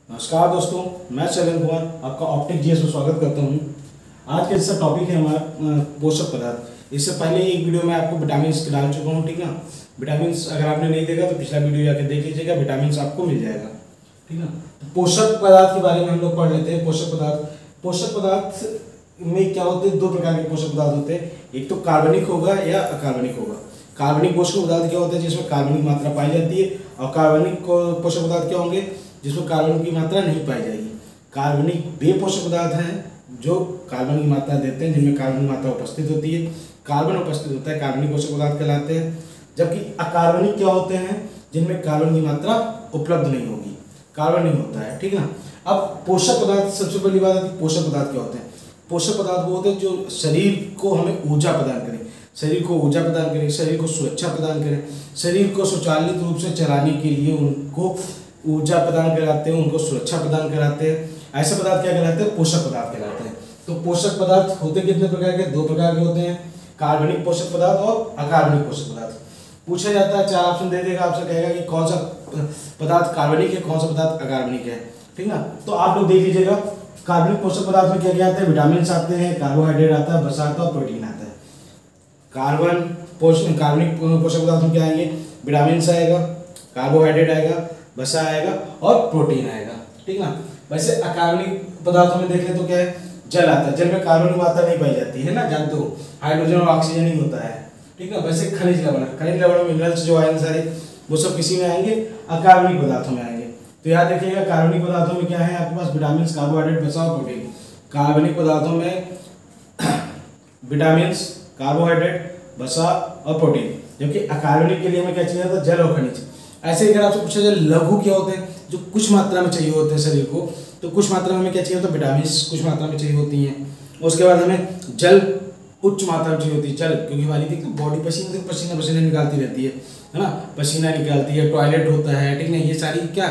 नमस्कार दोस्तों, मैं शैलेंद्र कुमार आपका ऑप्टिक जीएस में स्वागत करता हूं। आज का जैसा टॉपिक है हमारा पोषक पदार्थ। इससे पहले एक वीडियो में आपको विटामिन डाल चुका हूं, ठीक है। विटामिन अगर आपने नहीं देखा तो पिछला वीडियो जाकर देख लीजिएगा, विटामिन आपको मिल जाएगा, ठीक है। तो पोषक पदार्थ के बारे में हम लोग पढ़ लेते हैं। पोषक पदार्थ में क्या होते हैं, दो प्रकार के पोषक पदार्थ होते हैं। एक तो कार्बनिक होगा या अकार्बनिक होगा। कार्बनिक पोषक पदार्थ क्या होते हैं, जिसमें कार्बन की मात्रा पाई जाती है, और कार्बनिक पोषक पदार्थ क्या होंगे, जिसमें कार्बन की मात्रा नहीं पाई जाएगी। कार्बनिक वे पोषक पदार्थ हैं जो कार्बन की मात्रा देते हैं, जिनमें कार्बन की मात्रा उपस्थित होती है, कार्बन उपस्थित होता है, कार्बनिक पोषक पदार्थ कहलाते हैं। जबकि अकार्बनिक क्या होते हैं, जिनमें कार्बन की मात्रा उपलब्ध नहीं होगी, कार्बन नहीं होता है, ठीक ना। अब पोषक पदार्थ, सबसे पहली बात आती है पोषक पदार्थ क्या होते हैं। पोषक पदार्थ वो होते हैं जो शरीर को हमें ऊर्जा प्रदान करें, शरीर को ऊर्जा प्रदान करें, शरीर को सुरक्षा प्रदान करें, शरीर को सुचालित रूप से चलाने के लिए उनको ऊर्जा प्रदान कराते हैं, उनको सुरक्षा प्रदान कराते हैं। ऐसे पदार्थ क्या कहलाते हैं, पोषक पदार्थ कहलाते हैं। तो पोषक पदार्थ होते कितने प्रकार के, दो प्रकार के होते हैं, कार्बनिक पोषक पदार्थ और अकार्बनिक पोषक पदार्थ। पूछा जाता है, चार ऑप्शन दे देगा, आपसे कहेगा कि कौन सा पदार्थ कार्बनिक है, कौन सा पदार्थ अकार्बनिक है, ठीक ना। तो आप लोग देख लीजिएगा, कार्बनिक पोषक पदार्थ में क्या क्या आता है, विटामिन आते हैं, कार्बोहाइड्रेट आता है, वसा आता है और प्रोटीन आता है। कार्बनिक पोषक पदार्थ में क्या आएंगे, विटामिन आएगा, कार्बोहाइड्रेट आएगा, वसा आएगा और प्रोटीन आएगा, ठीक ना। वैसे अकार्बनिक पदार्थों में देख ले तो क्या है, जल आता है, जल में कार्बन की मात्रा नहीं पाई जाती है ना, जानते हो, हाइड्रोजन और ऑक्सीजन ही होता है, ठीक है। वैसे खनिज लवण में मिनरल्स जो आए सारे, वो सब किसी में आएंगे, अकार्बनिक पदार्थों में आएंगे। तो याद रखिएगा, कार्बनिक पदार्थों में क्या है आपके पास, विटामिन, कार्बोहाइड्रेट, वसा और प्रोटीन। कार्बनिक पदार्थों में विटामिन, कार्बोहाइड्रेट, वसा और प्रोटीन। जबकि अकार्बनिक के लिए हमें क्या चाहिए था, जल और खनिज। ऐसे अगर आपसे पूछा जाए लघु क्या होते हैं, जो कुछ मात्रा में चाहिए होते हैं शरीर को, तो कुछ मात्रा में हमें क्या चाहिए होता है, विटामिन कुछ मात्रा में चाहिए होती हैं। उसके बाद हमें जल उच्च मात्रा में चाहिए होती है, जल, क्योंकि हमारी बॉडी पसीना निकालती रहती है ना, पसीना निकालती है, टॉयलेट होता है, ठीक ना। ये सारी क्या,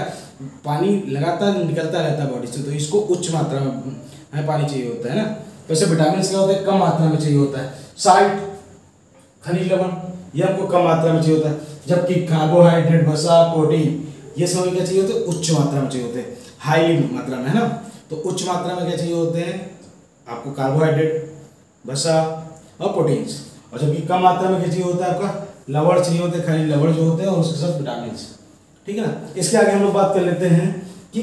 पानी लगातार निकलता रहता है बॉडी से, तो इसको उच्च मात्रा में हमें पानी चाहिए होता है ना। वैसे विटामिन क्या होता है, कम मात्रा में चाहिए होता है। साल्ट, खनिज लवण, ये हमको कम मात्रा में चाहिए होता है। जबकि कार्बोहाइड्रेट, वसा, प्रोटीन, ये सब क्या चाहिए होते हैं, उच्च मात्रा में चाहिए होते हैं, हाई मात्रा में, है ना। तो उच्च मात्रा में क्या चाहिए होते हैं आपको, कार्बोहाइड्रेट, वसा और प्रोटीन्स। और जबकि कम मात्रा में क्या चाहिए होता है आपका, लवण चाहिए होते हैं, खनिज लवण जो होते हैं, और उसके साथ विटामिन, ठीक है ना। इसके आगे हम लोग बात कर लेते हैं कि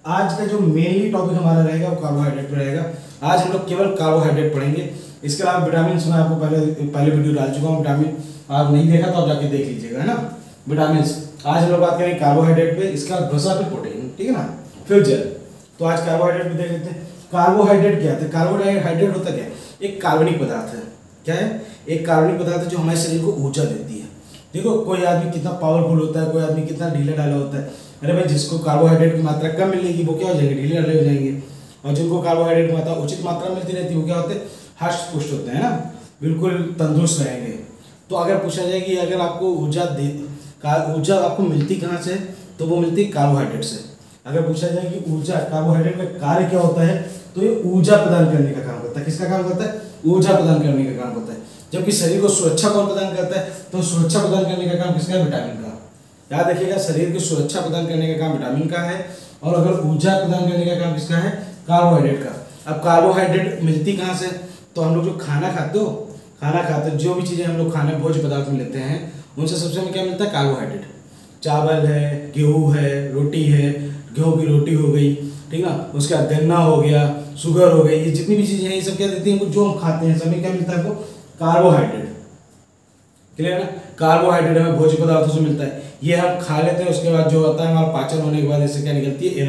आज का जो मेनली टॉपिक हमारा रहेगा वो कार्बोहाइड्रेट पर रहेगा। आज हम लोग केवल कार्बोहाइड्रेट पढ़ेंगे। इसके अलावा विटामिन मैं आपको पहले वीडियो डाल चुका हूँ, विटामिन आप नहीं देखा तो आप जाके देख लीजिएगा, है ना। विटामिन आज हम लोग बात करेंगे कार्बोहाइड्रेट पे, इसका वसा पे प्रोटीन, ठीक है ना, फिर जल। तो आज कार्बोहाइड्रेट पे देख लेते हैं। कार्बोहाइड्रेट क्या है, कार्बोहाइड्रेट होता क्या है, एक कार्बनिक पदार्थ है। क्या है, एक कार्बनिक पदार्थ है जो हमारे शरीर को ऊर्जा देती है। देखो, कोई आदमी कितना पावरफुल होता है, कोई आदमी कितना ढीला ढाला होता है। अरे भाई, जिसको कार्बोहाइड्रेट की मात्रा कम मिलेगी वो क्या हो जाएंगे, ढीले ढाले हो जाएंगे। और जिनको कार्बोहाइड्रेट की मात्रा उचित मात्रा मिलती रहती है वो क्या होते हैं, हष्ट पुष्ट होते हैं ना, बिल्कुल तंदुरुस्त रहेंगे। तो अगर पूछा जाए कि अगर आपको ऊर्जा आपको मिलती कहाँ से, तो वो मिलती है कार्बोहाइड्रेट से। अगर पूछा जाए कि ऊर्जा, कार्बोहाइड्रेट का कार्य क्या होता है, तो ये ऊर्जा प्रदान करने का काम करता है। किसका काम करता है, ऊर्जा प्रदान करने का काम करता है। जबकि शरीर को सुरक्षा कौन प्रदान करता है, तो सुरक्षा प्रदान करने का काम किसका है, विटामिन का। याद रखिएगा, शरीर की सुरक्षा प्रदान करने का काम विटामिन का है, और अगर ऊर्जा प्रदान करने का काम किसका है, कार्बोहाइड्रेट का। अब कार्बोहाइड्रेट मिलती कहाँ से, तो हम लोग जो खाना खाते हो, जो भी चीज़ें हम लोग खाने भोज्य पदार्थ में लेते हैं, उनसे सबसे हमें क्या मिलता है, कार्बोहाइड्रेट। चावल है, गेहूँ है, रोटी है, गेहूँ की रोटी हो गई, ठीक ना, उसके बाद गन्ना हो गया, शुगर हो गई, ये जितनी भी चीज़ें हैं ये सब क्या देती हैं, जो हम खाते हैं समय क्या मिलता है हमको, कार्बोहाइड्रेट। क्लियर है ना, कार्बोहाइड्रेट हमें भोज्य पदार्थों से मिलता है, ये हम खा लेते हैं। उसके बाद जो होता है हमारा पाचन होने के बाद इससे क्या निकलती है,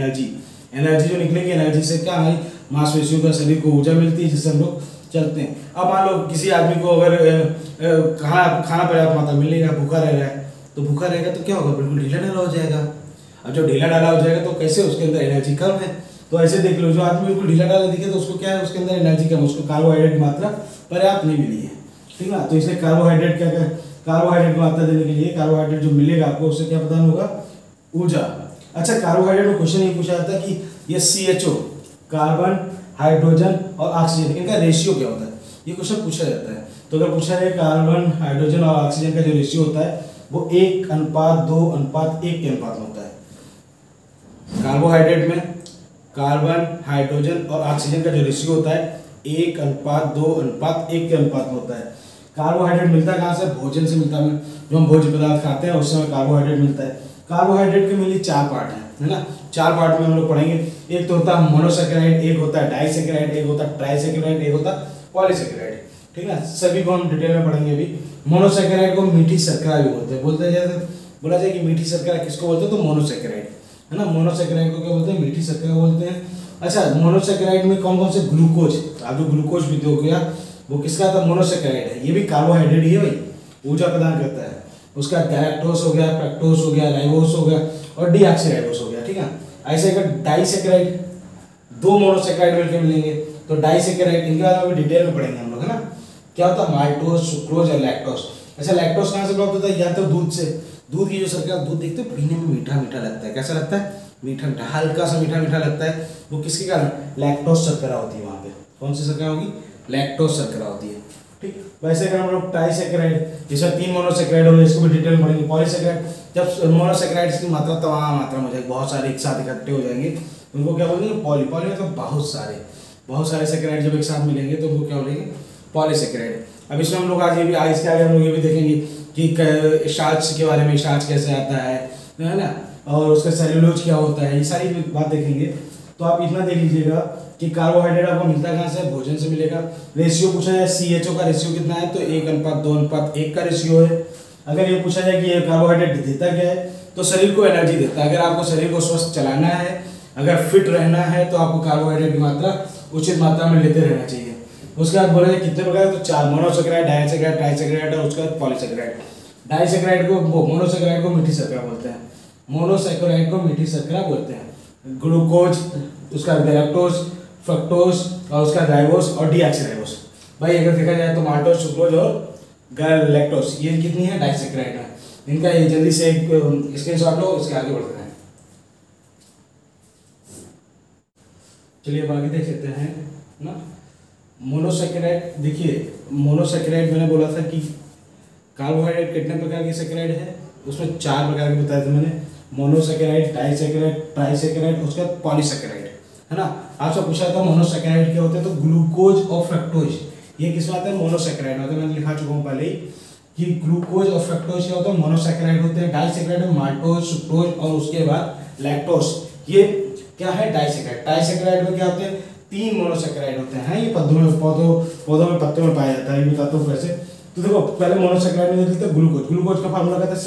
एनर्जी जो निकलेगी, एनर्जी से क्या हमारी मांसपेशियों का, शरीर को ऊर्जा मिलती है, जिससे हम लोग चलते हैं। अब मान लो किसी आदमी को अगर खाना पर्याप्त मात्रा मिल नहीं रहा, भूखा रह रहा है, तो भूखा रहेगा तो क्या होगा, बिल्कुल ढीला ढाला हो जाएगा। अब जो ढीला ढाला हो जाएगा तो कैसे, उसके अंदर एनर्जी कम है। तो ऐसे देख लो, जो आदमी बिल्कुल ढीला ढाला दिखे तो उसको क्या है, उसके अंदर एनर्जी कम, उसको कार्बोहाइड्रेट की मात्रा पर्याप्त नहीं मिली है, ठीक ना। तो इसलिए कार्बोहाइड्रेट कार्बोहाइड्रेट की मात्रा देने के लिए कार्बोहाइड्रेट जो मिलेगा आपको, उससे क्या प्रदान होगा, ऊर्जा। अच्छा, कार्बोहाइड्रेट में क्वेश्चन ये पूछा जाता है कि ये CHO, कार्बन, हाइड्रोजन और ऑक्सीजन, इनका रेशियो क्या होता है, ये क्वेश्चन पूछा जाता है। तो अगर पूछा जाए कार्बन, हाइड्रोजन और ऑक्सीजन का जो रेशियो होता है वो 1:2:1 के अनुपात में होता है। कार्बोहाइड्रेट में कार्बन, हाइड्रोजन और ऑक्सीजन का जो रेशियो होता है 1:2:1 के अनुपात में होता है। कार्बोहाइड्रेट मिलता है कहाँ से? भोजन से मिलता है। जो हम भोज्य पदार्थ खाते हैं उससे हमें कार्बोहाइड्रेट मिलता है। कार्बोहाइड्रेट के मेनली 4 पार्ट हैं, है ना। 4 पार्ट में हम लोग पढ़ेंगे। एक तो होता है मोनोसेकेराइड, एक होता है डाइसेकेराइड, एक होता है ट्राइसेकेराइड, एक होता है पॉलीसेकेराइड। ठीक है, सभी को हम डिटेल में पढ़ेंगे अभी। मोनोसेकेराइड को मीठी शर्करा भी बोलते हैं जैसे बोला जाए कि मीठी शर्करा किसको बोलते हैं, तो मोनोसेकेराइड, है ना। मोनोसेकेराइड को क्या बोलते हैं? मीठी शर्करा बोलते हैं। अच्छा, मोनोसेकेराइड में कौन कौन से? ग्लूकोज, आप जो ग्लूकोज भी हो गया वो किसका था? मोनोसेकेराइड है। ये भी कार्बोहाइड्रेट ही है भाई, ऊर्जा प्रदान करता है। उसका गैलेक्टोज हो गया, फ्रक्टोज हो गया, राइबोस हो गया और डीऑक्सीराइबोस हो गया। ठीक है, ऐसे अगर डाइसेकेराइड, 2 मोनोसेकेराइड मिलकर मिलेंगे तो डाइसेकेराइड, इनके बारे में डिटेल में पढ़ेंगे हम लोग, है ना। क्या होता है? माल्टोज, सुक्रोज और लैक्टोज। अच्छा, लैक्टोज कहाँ से प्राप्त होता है? या तो दूध से। दूध की जो शर्करा, दूध देखते हो पीने में मीठा मीठा लगता है, कैसा लगता है? मीठा मीठा, हल्का सा मीठा मीठा लगता है। वो किसके कारण? लैक्टोज शर्करा होती है वहाँ पे। कौन सी शर्करा होगी? लैक्टोज शर्करा होती है। ठीक, वैसे अगर हम लोग ट्राइसेकेराइड, जिसमें 3 मोनोसेकेराइड हो गए, इसको भी डिटेल में पढ़ेंगे। पॉलीसेकेराइड, जब मोनोसेकेराइड्स की मात्रा तमाम मात्रा में हो जाएगी, बहुत सारे एक साथ इकट्ठे हो जाएंगे, उनको क्या बोलेंगे? पॉली। पॉली मतलब बहुत सारे सेकेराइड जब एक साथ मिलेंगे तो उनको क्या बोलेंगे? पॉलीसेकेराइड। अब इसमें हम लोग आज इसके आगे हम लोग ये भी देखेंगे कि स्टार्च के बारे में, स्टार्च कैसे आता है ना, और उसका सेल्यूलोज क्या होता है, ये सारी बात देखेंगे। तो आप इतना देख लीजिएगा कि कार्बोहाइड्रेट आपको मिलता कहाँ से? भोजन से मिलेगा। रेशियो पूछा जाए CHO का रेशियो कितना है, तो 1:2:1 का रेशियो है। अगर ये पूछा जाए कि ये कार्बोहाइड्रेट देता क्या है, तो शरीर को एनर्जी देता है। अगर आपको शरीर को स्वस्थ चलाना है, अगर फिट रहना है, तो आपको कार्बोहाइड्रेट की मात्रा उचित मात्रा में लेते रहना चाहिए। उसके बाद बोला जाए कितने प्रकार, तो 4: मोनोसेकेराइड, डाइसेकेराइड, ट्राइसेकेराइड और उसके बाद पॉलीसेकेराइड। डाइसेकेराइड को, मोनोसेकेराइड को मीठी शर्करा बोलते हैं। मोनोसेकेराइड को मीठी शर्करा बोलते हैं। ग्लूकोज, उसका गैलेक्टोज, फ्रक्टोज और उसका राइबोस और डीऑक्सीराइबोस। भाई अगर देखा जाए तो माल्टोज, सुक्रोज और गैलेक्टोज, ये कितनी है? डाइसेकेराइड है। इनका ये जल्दी से एक स्क्रीनशॉट लो, इसके आगे बढ़ते हैं। चलिए अब आगे देख लेते हैं ना। मोनोसेकेराइड, देखिए मोनोसेकेराइड मैंने बोला था कि कार्बोहाइड्रेट कितने प्रकार के सेकेराइड है, उसमें 4 प्रकार के बताए थे मैंने। मोनोसेकेराइड, डाइसेकेराइड, ट्राइसेकेराइड, उसके बाद पॉलीसेकेराइड, है ना। आपसे पूछा था मोनोसेकेराइड क्या होते हैं, तो ग्लूकोज और फ्रक्टोज, ये किस में आता है? मोनोसेकेराइड में आता है। मैंने लिखा चुका हूँ पहले ही कि ग्लूकोज और फ्रक्टोज क्या होता है? मोनोसेकेराइड होते हैं। डाइसेकेराइड में माल्टोज, सुक्रोज और उसके बाद लैक्टोज, ये क्या है? डाइसेकेराइड। डाइसेकेराइड में क्या होते हैं? 3 मोनोसेकेराइड होते हैं। ये पौधों में पत्तों में पाया जाता है, ये बताता हूँ कैसे। तो देखो पहले मोनोसेकेराइड में देते हैं ग्लूकोज। ग्लूकोज का फार्मूला कहता है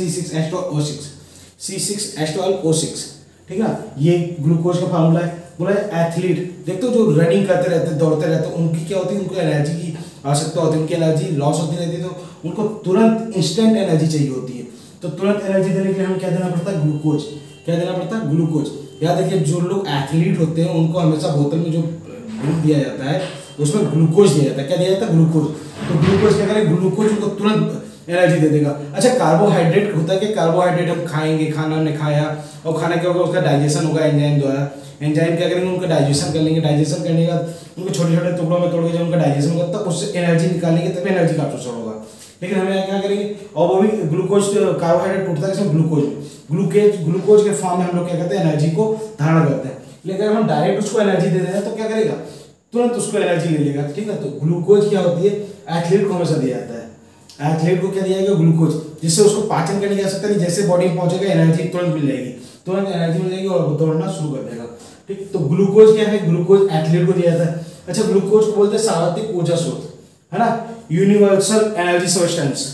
C6H12O6। ठीक है, ये ग्लूकोज का फार्मूला है। बोला एथलीट, देखते हो जो रनिंग करते रहते हैं, दौड़ते रहते हैं, उनकी क्या होती है? उनको एनर्जी की आवश्यकता होती है, उनकी एनर्जी लॉस होती रहती है, तो उनको तुरंत इंस्टेंट एनर्जी चाहिए होती है। तो तुरंत एनर्जी देने के लिए हमें क्या देना पड़ता है? ग्लूकोज। क्या देना पड़ता है? ग्लूकोज। याद रखिए, जो लोग एथलीट होते हैं उनको हमेशा बोतल में जो दूध दिया जाता है उसमें ग्लूकोज दिया जाता है। क्या दिया जाता है? ग्लूकोज। तो ग्लूकोज क्या करेगा? ग्लूकोज उनको तुरंत एनर्जी दे देगा। अच्छा, कार्बोहाइड्रेट होता है कि कार्बोहाइड्रेट हम खाएंगे, खाना हमने खाया और खाना क्या होगा? उसका डाइजेशन होगा एंजाइम द्वारा। एंजाइम क्या करेंगे? उनका डाइजेशन कर लेंगे। डाइजेशन करने के बाद उनको छोटे छोटे टुकड़ों में तोड़ के जब उनका डाइजेशन होगा तब उससे एनर्जी निकालेंगे, तब एनर्जी का अवशोषण होगा। लेकिन हमें क्या करेंगे? और वो भी ग्लूकोज, कार्बोहाइड्रेट टूटता है इसमें ग्लूकोज में। ग्लूकोज के फॉर्म में हम लोग क्या करते हैं? एनर्जी को धारण करते हैं। लेकिन अगर हम डायरेक्ट उसको एनर्जी दे दें तो क्या करेगा? तुरंत उसको एनर्जी ले लेगा। ठीक है, तो ग्लूकोज क्या होती है? एथलीट को हमेशा दिया जाता है। एथलीट को क्या दिया जाएगा? ग्लूकोज, जिससे उसको पाचन करने की आवश्यकता नहीं, जैसे बॉडी में पहुंचेगा एनर्जी तुरंत मिल जाएगी, तुरंत एनर्जी मिल जाएगी और वो दौड़ना शुरू कर देगा। ठीक, तो ग्लूकोज क्या है? ग्लूकोज एथलीट को दिया जाता है। अच्छा, ग्लूकोज को बोलते हैं सार्वत्रिक ऊर्जा स्रोत, है ना, यूनिवर्सल एनर्जी सब्सटेंस।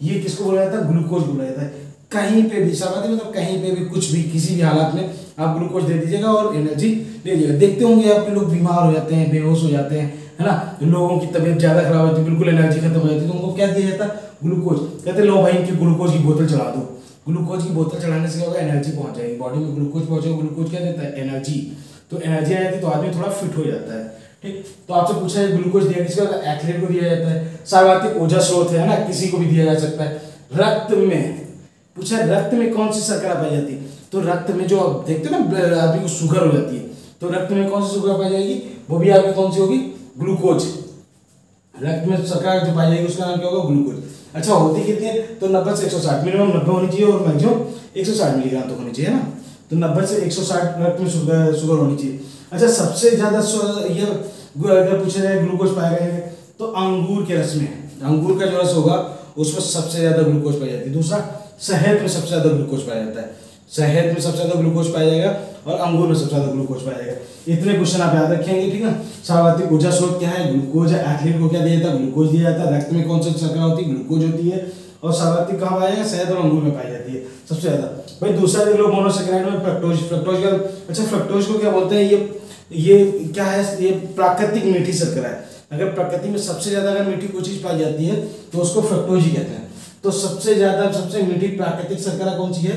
ये किसको बोला जाता है? ग्लूकोज बोला जाता है। कहीं पे भी सार्वत्रिक मतलब कहीं पे भी, कुछ भी, किसी भी हालात में आप ग्लूकोज दे दीजिएगा और एनर्जी ले लीजिएगा। देखते होंगे आपके लोग बीमार हो जाते हैं, बेहोश हो जाते हैं, है ना, लोगों की तबीयत ज़्यादा खराब होती है, बिल्कुल एनर्जी खत्म हो जाती है, तो उनको क्या दिया जाता है? ग्लूकोज। कहते लो भाई इनकी ग्लूकोज की बोतल चढ़ा दो। ग्लूकोज की बोतल चढ़ाने से क्या होगा? एनर्जी पहुंच जाएगी बॉडी में। ग्लूकोज पहुंचेगा, ग्लूकोज क्या देता है? एनर्जी। तो एनर्जी आ जाती है तो आदमी थोड़ा फिट हो जाता है। ठीक, तो आपसे पूछा है ग्लूकोज दिया किसको? एथलीट को दिया जाता है। सर्वाधिक ऊर्जा स्रोत है ना, किसी को भी दिया जा सकता है। रक्त में पूछा, रक्त में कौन सी शर्करा पाई जाती है? तो रक्त में जो आप देखते हैं ना, आदमी को शुगर हो जाती है, तो रक्त में कौन सी शर्करा पाई जाएगी? वो भी आपकी कौन सी होगी? ग्लूकोज। रक्त में शर्करा जो पाई जाएगी उसका नाम क्या होगा? ग्लूकोज। अच्छा, होती कितनी है? तो 90 से 160, मिनिमम 90 होनी चाहिए और मैक्सिमम 160 मिलीग्राम तक होनी चाहिए ना। तो 90 से 160 रक्त में शुगर होनी चाहिए। अच्छा, सबसे ज़्यादा ये अगर पूछा जाए ग्लूकोज पाया गया है तो अंगूर के रस में, अंगूर का जो रस होगा उसमें सबसे ज़्यादा ग्लूकोज पाई जाती है। दूसरा, शहद में सबसे ज़्यादा ग्लूकोज पाया जाता है, शहद में सबसे ज़्यादा ग्लूकोज पाया जाएगा और अंगूर में सबसे ज़्यादा ग्लूकोज पाया जाएगा। इतने क्वेश्चन आप याद रखेंगे, ठीक है। सर्वाधिक ऊर्जा स्रोत क्या है? ग्लूकोज है। एथलीट को क्या दिया जाता है? ग्लूकोज दिया जाता है। रक्त में कौन सी शर्करा होती है? ग्लूकोज होती है। और सर्वाधिक कहाँ पाया जाएगा? शहद और अंगूर में पाई जाती है सबसे ज़्यादा। भाई दूसरा देख लो, मोनोसेकेराइड में फ्रक्टोज, फ्रक्टोज का, अच्छा फ्रक्टोज को क्या बोलते हैं? ये क्या है? ये प्राकृतिक मीठी शर्करा है। अगर प्रकृति में सबसे ज्यादा अगर मीठी कोई चीज पाई जाती है तो उसको फ्रक्टोज ही कहते हैं। तो सबसे ज्यादा सबसे मीठी प्राकृतिक शर्करा कौन सी है?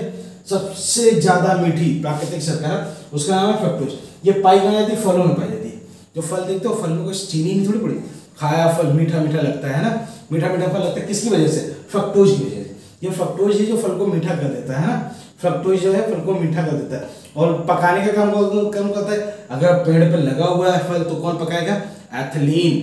सबसे ज्यादा मीठी प्राकृतिक शर्करा, उसका नाम है फ्रक्टोज। ये पाई कहाँ जाती है? फलों में पाई जाती है। जो फल देखते हो, फल में कोई चीनी नहीं थोड़ी पड़ी, खाया फल मीठा मीठा लगता है ना, मीठा मीठा फल लगता है, किसकी वजह से? फ्रक्टोज की वजह से। ये फ्रक्टोज ही जो फल को मीठा कर देता है ना, फ्रक्टोज जो है फल को मीठा कर देता है और पकाने का काम करता है। अगर पेड़ पे लगा हुआ है फल तो कौन पकाएगा? एथिलीन।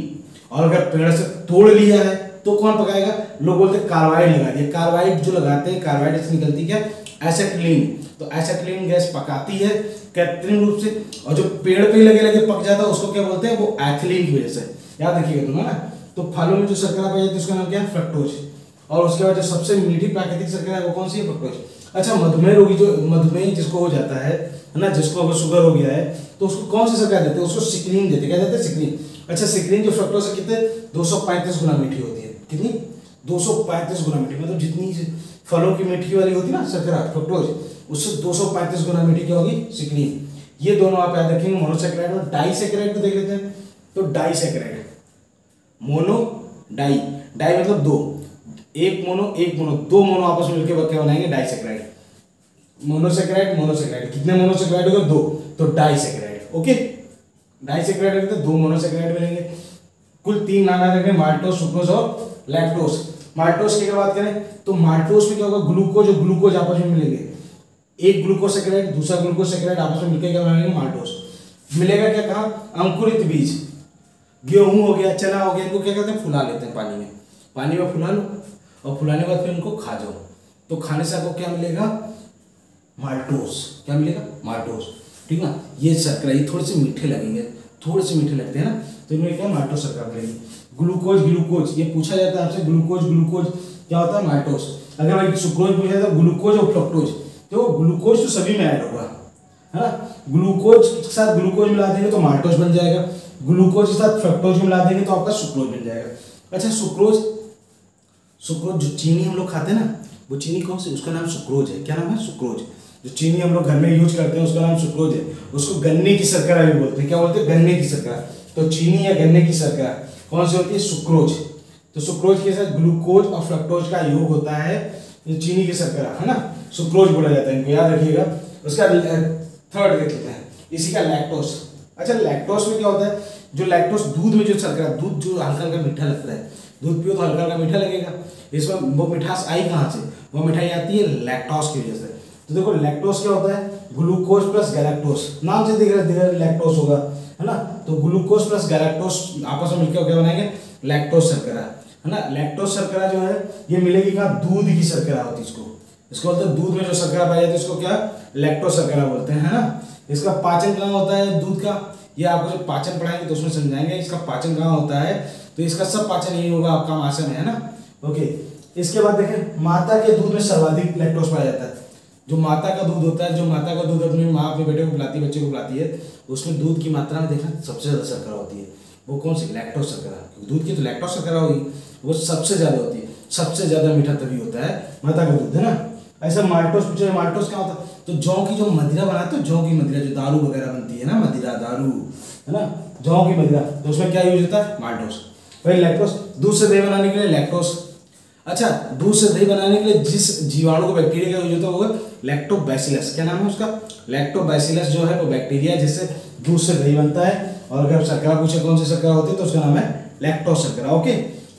और अगर पेड़ से तोड़ लिया है तो कौन पकाएगा? लोग बोलते हैं कार्बाइड लगा दिया। कार्बाइड जो लगाते हैं, कार्बाइड से निकलती क्या? एसिटिलीन। तो एसिटिलीन गैस पकाती है कृत्रिम रूप से, और जो पेड़ पे लगे लगे पक जाता है उसको क्या बोलते हैं? वो एथिलीन की वजह से। याद रखिएगा तुम, है ना। तो फलों में जो शर्करा पाई जाती है उसका नाम क्या है? फ्रक्टोज। और उसके बाद जो सबसे मीठी प्राकृतिक शर्करा है वो कौन सी है? फ्रक्टोज। अच्छा, मधुमेह रोगी जो मधुमेह जिसको हो जाता है ना, जिसको अगर शुगर हो गया है तो उसको कौन सी शर्करा देते हैं? उसको सिक्रीन देते हैं। क्या देते हैं? सिक्रीन। अच्छा, सिक्रीन जो फ्रक्टोज से कितने 235 गुना मीठी होती है। कितनी? 235 गुना मीठी। मतलब जितनी फलों की मीठी वाली होती है ना शर्करा, फ्रक्टोज, उससे 235 गुना मीठी क्या होगी? सिक्रीन। ये दोनों आप याद रखेंगे। मोनोसेकेराइड और डाइसेकेराइड को देख लेते हैं। तो डाइसेकेराइड, मोनो, डाई, डाई मतलब दो, एक मोनो एक मोनो, दो मोनो आपस में मिलकर क्या बनाएंगे? डाइसेकेराइड। मोनोसेकेराइड मोनोसेकेराइड, कितने मोनोसेकेराइड होगा? दो, तो डाइसेकेराइड। ओके, डाइसेकेराइड रखते दो मोनोसेकेराइड मिलेंगे। कुल तीन नाम याद रखेंगे, माल्टोस, सुक्रोज और लैक्टोस। माल्टोस की अगर बात करें तो माल्टोस में क्या होगा? ग्लूकोज और ग्लूकोज आपस में मिलेंगे। एक ग्लूकोसेकेराइड दूसरा ग्लूकोसेकेराइड आपस में मिलकर क्या बनाएंगे? माल्टोस। मिलेगा क्या? कहाँ? अंकुरित बीज, गेहूं हो गया, चना हो गया, इनको क्या कहते हैं? फुला लेते हैं पानी में। पानी में फुला लो और फुलाने के बाद फिर उनको खा जाओ, तो खाने से आपको क्या मिलेगा? माल्टोस। क्या मिलेगा? माल्टोस। ठीक ना। ये शर्करा ये थोड़े से मीठे लगेंगे, थोड़े से मीठे लगते हैं ना, तो इनमें क्या? माल्टोस शर्करा मिलेगी। ग्लूकोज ग्लूकोज, ये पूछा जाता है आपसे, ग्लूकोज ग्लूकोज क्या होता है? माल्टोस। अगर भाई सुक्रोज पूछा जाता है, ग्लूकोज और फ्रक्टोज, तो ग्लूकोज तो सभी में ऐड होगा, है ना। ग्लूकोज के साथ ग्लूकोज मिला देंगे तो माल्टोस बन जाएगा, ग्लूकोज के साथ फ्रक्टोज मिला देंगे तो आपका सुक्रोज बन जाएगा। अच्छा, सुक्रोज, सुक्रोज जो चीनी हम लोग खाते हैं ना, वो चीनी कौन सी? उसका नाम सुक्रोज है। क्या नाम है? सुक्रोज। जो चीनी हम लोग घर में यूज करते हैं उसका नाम सुक्रोज है। उसको गन्ने की शर्करा भी बोलते हैं। क्या बोलते हैं? गन्ने की शर्करा। तो चीनी या गन्ने की शर्करा कौन सी होती है? सुक्रोज। तो सुक्रोज के साथ ग्लूकोज और फ्रक्टोज का योग होता है, ये चीनी की शर्करा, है ना, सुक्रोज बोला जाता है। इनको याद रखिएगा। उसका थर्ड देख लेते हैं, इसी का लैक्टोस। अच्छा, लैक्टोस में क्या होता है? जो लैक्टोस दूध में जो शर्करा, दूध जो हल्का हल्का मीठा लगता है, दूध पियो तो हल्का हल्का मीठा लगेगा। इसमें वो मिठास आई कहाँ से? वो मिठाई आती है लैक्टोस की वजह से। तो देखो लैक्टोस क्या होता है? Glucose plus galactose. नाम से दिख रहा है लैक्टोस होगा, है ना। तो ग्लूकोज प्लस गैलेक्टोस आपस में मिलकर क्या बनाएंगे? लैक्टोस शर्करा, है ना। लैक्टोस शर्करा जो है ये मिलेगी कहाँ? दूध की शर्करा होती है इसको बोलते हैं। दूध में जो शर्करा पाई जाती है इसको क्या? लैक्टोस शर्करा बोलते हैं, है ना। इसका पाचन कहाँ होता है दूध का? ये आपको जब पाचन पढ़ाएंगे तो उसमें समझाएंगे इसका पाचन कहाँ होता है। तो इसका सब पाचन यही होगा आपका आमाशय में, है ना। ओके, इसके बाद देखें, माता के दूध में सर्वाधिक लैक्टोस पाया जाता है। जो माता का दूध होता है, जो माता का दूध अपनी माँ अपने बेटे को पिलाती है, बच्चे को पिलाती है, उसमें दूध की मात्रा में देखना सबसे ज़्यादा शर्करा होती है। वो कौन सी? लैक्टोस शर्करा। दूध की तो लैक्टोस शर्करा होगी, वो सबसे ज़्यादा होती है। सबसे ज़्यादा मीठा तभी होता है माता का दूध, है ना। ऐसा माल्टोस पूछे, माल्टोस क्या होता है? तो जौ की जो मदिरा बनाते हो, जौ की मदिरा जो दारू वगैरह बनती है ना, मदिरा दारू, है ना, जौ की मदिरा, तो उसमें क्या यूज होता है? माल्टोस। भाई लैक्टोस, दूध से दही बनाने के लिए लैक्टोस। अच्छा, दूध से दही बनाने के लिए जिस जीवाणु को बैक्टीरिया का यूज होता है वो लैक्टोबैसिलस। क्या नाम है उसका? लैक्टोबैसिलस जो है वो बैक्टीरिया जिससे दूध से दही बनता है। और अगर शर्करा पूछे कौन सी शर्करा होती है तो उसका नाम है लैक्टोस शर्करा। ओके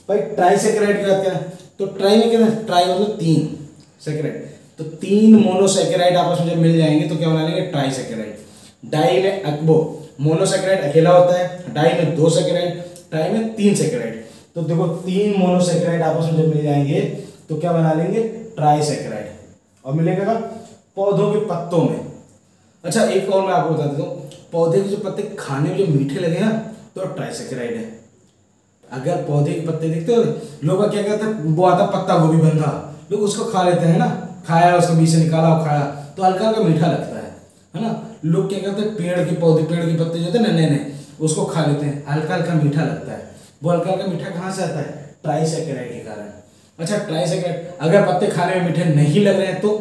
भाई, ट्राइसेकेराइड की बात करें तो ट्राई में क्या? ट्राई मतलब तीन, सेकेराइड, तो तीन मोनोसेकेराइड आपस में जब मिल जाएंगे तो क्या बना लेंगे? ट्राइसेकेराइड। डाई में अकबो, मोनोसेकेराइड अकेला होता है, डाई में दो सेकेराइड, ट्राई में तीन सेकेराइड। तो देखो तीन मोनोसेकेराइड आपस में जब मिल जाएंगे तो क्या बना लेंगे? ट्राइसेकेराइड। और मिलेगा पौधों के पत्तों में, अच्छा एक और मैं आपको बता देता हूँ, पौधे के जो पत्ते खाने में जो मीठे लगे ना तो ट्राइसेकेराइड है। अगर पौधे के पत्ते देखते हो, लोग क्या कहते हैं, वो आता पत्ता गोभी बंधा, लोग उसको खा लेते हैं ना, खाया उसको बीज से निकाला और खाया तो हल्का हल्का मीठा लगता है ना। लोग क्या करते हैं, पेड़ के पौधे, पेड़ के पत्ते जो होते हैं नन्हे नन्हे, उसको खा लेते हैं, हल्का हल्का मीठा लगता है। वो हल्का हल्का मीठा कहाँ से आता है, ट्राइसेकेराइड के कारण। अच्छा ट्राइसेकेराइड, अगर पत्ते खाने में मीठे नहीं लग रहे हैं तो,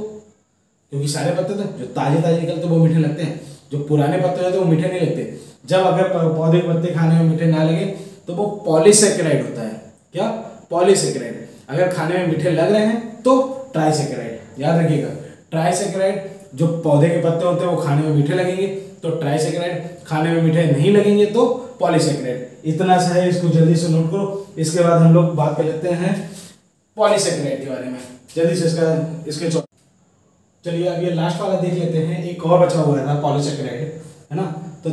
क्योंकि सारे पत्ते तो जो ताजे ताजे निकलते वो मीठे लगते हैं, जो पुराने पत्ते होते हैं वो मीठे नहीं लगते। जब अगर पौधे के पत्ते खाने में मीठे ना लगे तो वो पॉलीसेकेराइड होता है। क्या, पॉलीसेकेराइड। अगर खाने में मीठे लग रहे हैं तो ट्राइसेकेराइड। याद रखिएगा, ट्राइसेकेराइड जो पौधे के पत्ते होते हैं वो खाने में मीठे लगेंगे तो ट्राइसेकेराइड, खाने में मीठे नहीं लगेंगे तो पॉलीसेकेराइड। इतना सा है, इसको जल्दी से नोट करो। इसके बाद हम लोग बात कर लेते हैं पॉलीसेकेराइड के बारे में जल्दी से। इसके चलिए अब ये लास्ट वाला देख लेते हैं। एक और बचा हुआ था पॉलीसेकेराइड, है ना। तो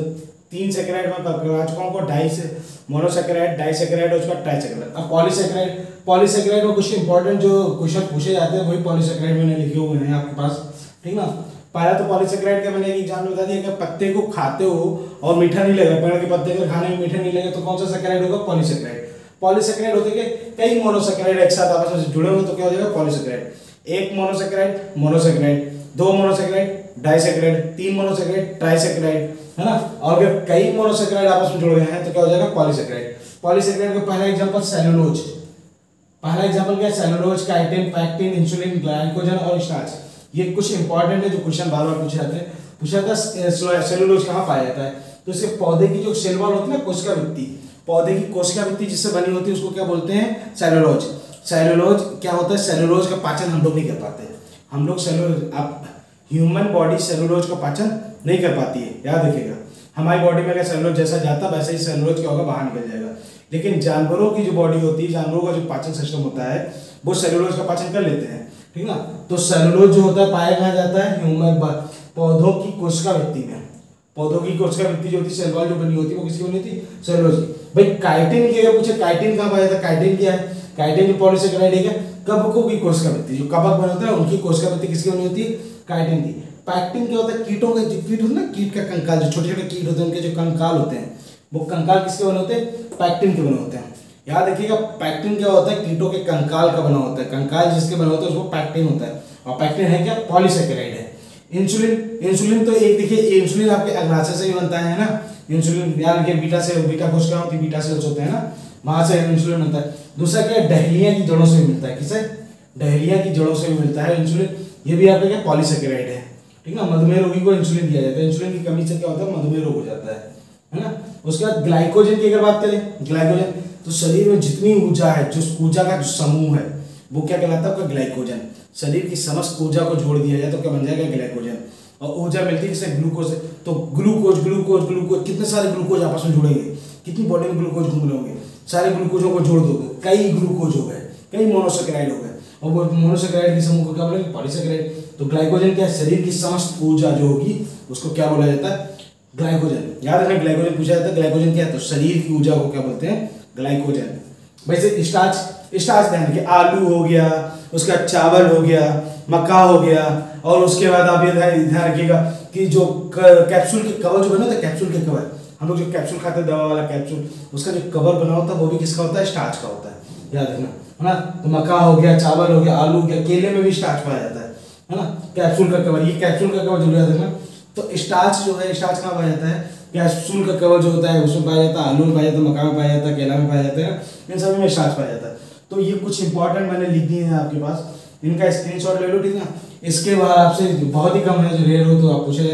3 सेकेराइड में करवा चुका हूँ, मोनोसेकेराइड, डाइसेकेराइड और उसका ट्राइसेकेराइड। अब पॉलीसेकेराइड में कुछ इंपॉर्टेंट जो क्वेश्चन पूछे जाते हैं वही पॉलीसेकेराइड मैंने लिखे हुए हैं आपके पास, ठीक ना। पहला तो पॉलीसेकेराइड का मैंने एग्जाम में बता दिया कि पत्ते को खाते हो और मीठा नहीं लगे, पेड़ के पत्ते को खाने में मीठे नहीं लगे तो कौन सा सेकेराइड होगा, पॉलीसेकेराइड। पॉलीसेकेराइड होते कि कई मोनोसेकेराइड एक साथ आपस में जुड़े हुए तो क्या हो जाएगा, पॉलीसेकेराइड। एक मोनोसेकेराइड, 2 मोनोसेकेराइड डाइसेकेराइड, 3 मोनोसेकेराइड ट्राइसेकेराइड, है ना। और अगर कई मोनोसेकेराइड आपस में जुड़ गए हैं तो क्या हो जाएगा, पॉलीसेकेराइड। पॉलीसेकेराइड का पहला एग्जांपल सेलुलोज। पहला एग्जांपल क्या है, cellulose, chitin, pectin, insulin, glycogen और स्टार्च। ये कुछ इंपॉर्टेंट है जो क्वेश्चन बार बार पूछे जाते हैं। पूछा था सेलुलोज कहाँ पाया जाता है, तो इसके पौधे की जो सेल वॉल होती है ना, कोशिका भित्ति, पौधे की कोशिका भित्ति जिससे बनी होती है उसको क्या बोलते हैं, सेलुलोज। सेलुलोज क्या होता है, सेलुलोज का पाचन हम लोग नहीं कर पाते। हम लोग ह्यूमन बॉडी सेलुलोज का पाचन नहीं कर पाती है, याद रखिएगा। हमारी बॉडी में अगर सेलुलोज जैसा जाता वैसे ही सेलुलोज क्या होगा, बाहर निकल जाएगा। लेकिन जानवरों की जो बॉडी होती है, जानवरों का जो पाचन सिस्टम होता है वो सेलुलोज का पाचन कर लेते हैं, ठीक ना। तो सेलुलोज जो होता है पाया कहाँ जाता है, ह्यूमन पौधों की कोशिका भित्ति में। पौधों की कोशिका भित्ति जो होती है, सेल वॉल जो बनी होती है वो किसकी बनी होती है, सेलुलोज की। भाई काइटिन की अगर पूछे, काइटिन कहाँ पाया जाता है, काइटिन क्या है, काइटिन पॉलीसेकेराइड है। कवकों की कोशिका भित्ति, जो कवक बने होते हैं उनकी कोशिका भित्ति किसकी बनी होती है, काइटिन की। पैक्टिन क्या होता है, कीटों के, जो कीट होते हैं ना, कीट का कंकाल, जो छोटे छोटे कीट होते हैं उनके जो कंकाल होते हैं वो कंकाल किसके बने होते हैं, पैक्टिन के बने होते हैं। याद रखिएगा, पैक्टिन क्या होता है, कीटों के कंकाल का बना होता है। कंकाल जिसके बने होते हैं उसको पैक्टिन होता है। और पैक्टिन है क्या, पॉलीसेकेराइड है। इंसुलिन तो एक देखिए, इंसुलिन आपके अग्नाशय से ही बनता है ना। इंसुलिन याद रखिए, बीटा कोशिका होती है, बीटा सेल्स होते हैं ना, वहां से इंसुलिन बनता है। दूसरा क्या है, डहलिया की जड़ों से भी मिलता है। किसे, डहलिया की जड़ों से भी मिलता है इंसुलिन। ये भी आपका क्या, पॉलीसेकेराइड है, ठीक ना। मधुमेह रोगी को इंसुलिन दिया जाता है, इंसुलिन की कमी से क्या होता है, मधुमेह रोग हो जाता है ना। उसके बाद ग्लाइकोजन की अगर बात करें, ग्लाइकोजन तो शरीर में जितनी ऊर्जा है, जो ऊर्जा का जो समूह है वो क्या कहलाता है, आपका ग्लाइकोजन। शरीर की समस्त ऊर्जा को जोड़ दिया जाए तो क्या बन जाएगा, ग्लाइकोजन। और ऊर्जा मिलती है किससे, ग्लूकोज से। तो ग्लूकोज कितने सारे ग्लूकोज आपस में जुड़ेंगे, कितनी बॉडी में ग्लूकोज घूम रहे होंगे, सारे ग्लूकोजों को जोड़ दोगे, कई ग्लूकोज हो गए, कई मोनोसेकेराइड हो गए। और वो मोनोसेकेराइड के समूह को क्या बोलेंगे, पॉलीसेकेराइड। तो ग्लाइकोजन क्या है, शरीर की समस्त ऊर्जा जो होगी उसको क्या बोला जाता है, ग्लाइकोजन। याद रखना, ग्लाइकोजन पूछा जाता है, ग्लाइकोजन क्या है, तो शरीर की ऊर्जा को क्या बोलते हैं, ग्लाइकोजन। वैसे स्टार्च ध्यान रखिए, आलू हो गया, उसका चावल हो गया, मक्का हो गया, और उसके बाद आप ये ध्यान रखिएगा कि जो कैप्सूल के कवर जो बने होते हैं, कैप्सूल के कवर, हम लोग जो कैप्सूल खाते हैं दवा वाला कैप्सूल, उसका जो कवर बना होता है वो भी किसका होता है, स्टार्च का होता है, याद रखना, है ना। तो मक्का हो गया, चावल हो गया, आलू हो गया, केले में भी स्टार्च पाया जाता है ना। कैप्सूल का कवर, ये कैप्सूल का कवर जरूर याद रखना। तो स्टार्च जो है, स्टार्च कहाँ पाया जाता है, कैप्सूल का कवर जो होता है उसमें पाया जाता है, आलू में पाया जाता है, मक्का में पाया जाता है, केला में पाया जाता है, इन सभी में स्टार्च पाया जाता है। तो ये कुछ इंपॉर्टेंट मैंने लिख दिए हैं आपके पास, इनका स्क्रीनशॉट ले लो, ठीक ना। इसके बाद आपसे बहुत ही कम है जो रेयर हो तो आप पूछे,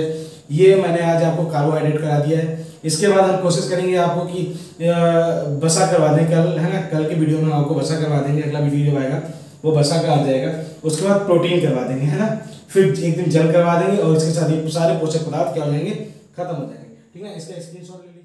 ये मैंने आज आपको कार्बोहाइड्रेट करा दिया है। इसके बाद हम कोशिश करेंगे आपको कि बसा करवा दें कल, है ना। कल के वीडियो में आपको बसा करवा देंगे, अगला वीडियो आएगा वो बसा का आ जाएगा। उसके बाद प्रोटीन करवा देंगे, है ना। फिर एक दिन जल करवा देंगे और इसके साथ ये सारे पोषक पदार्थ क्या हो जाएंगे, खत्म हो जाएंगे, ठीक है। इसका स्क्रीनशॉट ले